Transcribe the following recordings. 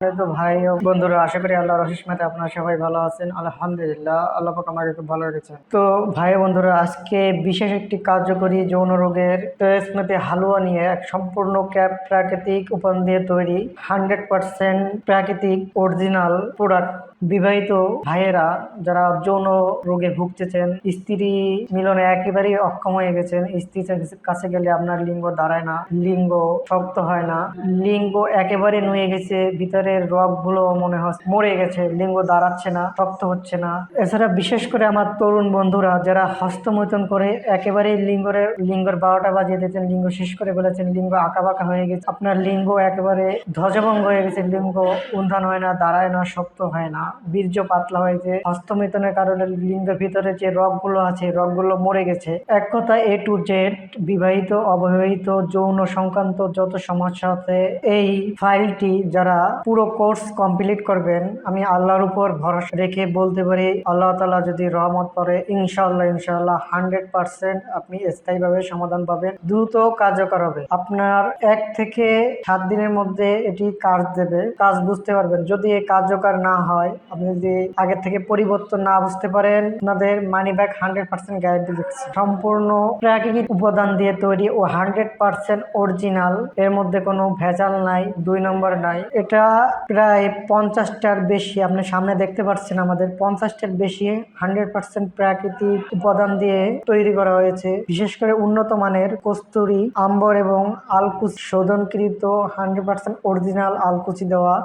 তো ভাই ও বন্ধুরা, আশা করি আল্লাহর অশেষ মেতে আপনারা সবাই ভালো আছেন। আলহামদুলিল্লাহ, আল্লাহ পাক আমাকে খুব ভালো রেখেছেন। তো ভাই বন্ধুরা, আজকে বিশেষ একটি কার্যকরী যৌন রোগের স্মৃতি হালুয়া নিয়ে এক সম্পূর্ণ প্রাকৃতিক উপাদান দিয়ে তৈরি 100% প্রাকৃতিক অরিজিনাল প্রোডাক্ট বিবাহিত ভাইয়েরা যারা যৌন রোগে ভুগতেছেন, স্ত্রী মিলনে একেবারেই অক্ষম হয়ে গেছেন, স্ত্রীর কাছে গেলে আপনার লিঙ্গ দাঁড়ায় না, লিঙ্গ শক্ত হয় না, লিঙ্গ একেবারে নুয়ে গেছে, ভিতরের রগগুলো মনে হচ্ছে মরে গেছে, লিঙ্গ দাঁড়াচ্ছে না, শক্ত হচ্ছে না। এছাড়া বিশেষ করে আমার তরুণ বন্ধুরা যারা হস্তমৈথুন করে একেবারেই লিঙ্গের 12টা বাজিয়ে দিয়েছেন, লিঙ্গ শেষ করে বলেছেন, লিঙ্গ আঁকা বাঁকা হয়ে গেছে, আপনার লিঙ্গ একেবারে ধ্বজভঙ্গ হয়ে গেছে, লিঙ্গ উন্ধান হয় না, দাঁড়ায় না, শক্ত হয় না, বীর্য পাতলা হয়েছে, হস্তমৈথুনের কারণে লিঙ্গের ভিতরে যে রগগুলো আছে রগগুলো মরে গেছে। এক কথা A to Z বিবাহিত অবিবাহিত যৌন সংক্রান্ত যত সমস্যা আছে, এই ফাইলটি যারা পুরো কোর্স কমপ্লিট করবেন, আমি আল্লাহর উপর ভরসা রেখে বলতে পারি, আল্লাহ তাআলা যদি রহমত করে ইনশাআল্লাহ 100% আপনি স্থায়ীভাবে সমাধান পাবেন, দ্রুত কার্যকর হবে। আপনার 1 থেকে 7 দিনের মধ্যে এটি কাজ দেবে, কাজ বুঝতে পারবেন। যদি এই কার্যকর না হয়, আপনি যদি আগে থেকে পরিবর্তন না বুঝতে পারেন, আপনাদের মানি ব্যাক 100% গ্যারান্টি দিচ্ছি। সম্পূর্ণ প্রাকৃতিক উপাদান দিয়ে তৈরি ও 100% অরিজিনাল, এর মধ্যে কোনো ভেজাল নাই, 2 নম্বর নাই। এটা প্রায় 50টার বেশি, আপনি সামনে দেখতে পাচ্ছেন, আমাদের 50টার বেশি 100% প্রাকৃতিক উপাদান দিয়ে তৈরি করা হয়েছে। বিশেষ করে উন্নত মানের কস্তুরী, আম্বর এবং আলকুচি শোধনকৃত 100% অরিজিনাল আলকুচি দেওয়া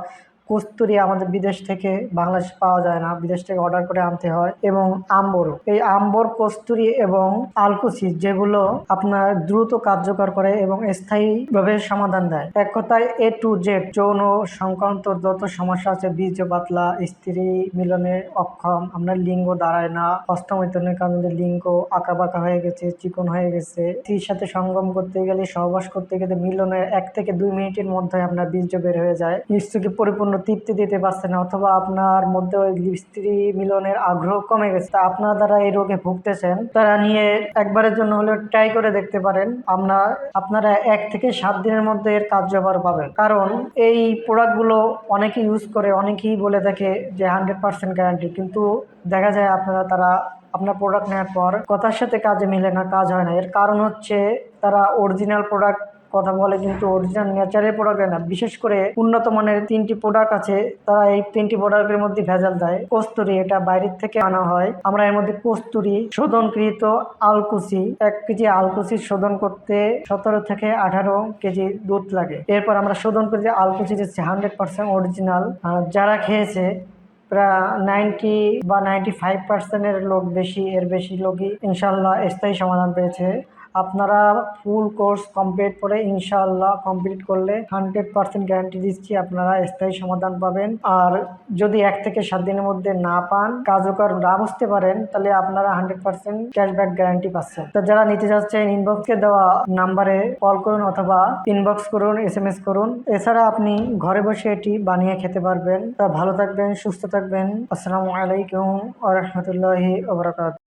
কস্তুরি আমাদের বিদেশ থেকে বাংলাদেশ পাওয়া যায় না, বিদেশ থেকে অর্ডার করে আনতে হয়। এবং আম্বর, এই আম্বর, কস্তুরি এবং আলকুচি যেগুলো আপনার দ্রুত কার্যকর করে এবং স্থায়ীভাবে সমাধান দেয়। এক কথায় A to Z যৌন সংক্রান্ত যত সমস্যা আছে, বীর্য পাতলা, স্ত্রী মিলনে অক্ষম, আপনার লিঙ্গ দাঁড়ায় না, হস্তমৈথুনের কারণে লিঙ্গ আঁকা বাঁকা হয়ে গেছে, চিকন হয়ে গেছে, স্ত্রীর সাথে সঙ্গম করতে গেলে, সহবাস করতে গেলে মিলনের 1 থেকে 2 মিনিটের মধ্যে আপনার বীর্য বের হয়ে যায়, স্ত্রীকে পরিপূর্ণ তৃপ্তি দিতে পারছে না, অথবা আপনার মধ্যে ওই স্ত্রী মিলনের আগ্রহ কমে গেছে, তা আপনারা যারা এই রোগে ভুগতেছেন তারা নিয়ে একবারের জন্য হলেও ট্রাই করে দেখতে পারেন। আপনারা 1 থেকে 7 দিনের মধ্যে এর কার্যকর পাবেন। কারণ এই প্রোডাক্টগুলো অনেকে ইউজ করে, অনেকেই বলে থাকে যে 100% গ্যারান্টি, কিন্তু দেখা যায় আপনার প্রোডাক্ট নেওয়ার পর কথার সাথে কাজে মিলে না, কাজ হয় না। এর কারণ হচ্ছে তারা অরিজিনাল প্রোডাক্ট কথা বলে, কিন্তু অরিজিনাল ন্যাচারাল প্রোডাক্ট না। বিশেষ করে উন্নত মানের 3টি প্রোডাক্ট আছে, তারা এই 3টি প্রোডাক্টের মধ্যে ভেজাল দেয়। কস্তুরি, এটা বাইরের থেকে আনা হয়, আমরা এর মধ্যে কস্তুরি শোধনকৃত আলকুচি, 1 কেজি আলকুচি শোধন করতে 17 থেকে 18 কেজি দুধ লাগে। এরপর আমরা শোধন করে যে আলকুচি দিচ্ছি 100% অরিজিনাল। যারা খেয়েছে প্রায় 90 বা 95% লোক, এর বেশি লোকই ইনশাল্লাহ স্থায়ী সমাধান পেয়েছে। আপনারা ফুল কোর্স কমপ্লিট করে ইনশাআল্লাহ কমপ্লিট করলে 100% গ্যারান্টি দিচ্ছি আপনারা স্থায়ী সমাধান পাবেন। আর যদি 1 থেকে 7 দিনের মধ্যে না পান, কার্যকর না বুঝতে পারেন, তাহলে আপনারা 100% ক্যাশব্যাক গ্যারান্টি পাচ্ছেন। তো যারা নিতে যাচ্ছেন, ইনবক্সে দেওয়া নাম্বারে কল করুন অথবা ইনবক্স করুন, SMS করুন। এছাড়া আপনি ঘরে বসে এটি বানিয়ে খেতে পারবেন। তা ভালো থাকবেন, সুস্থ থাকবেন। আসসালামু আলাইকুম ওয়া রাহমাতুল্লাহি ওয়া বারাকাতুহু।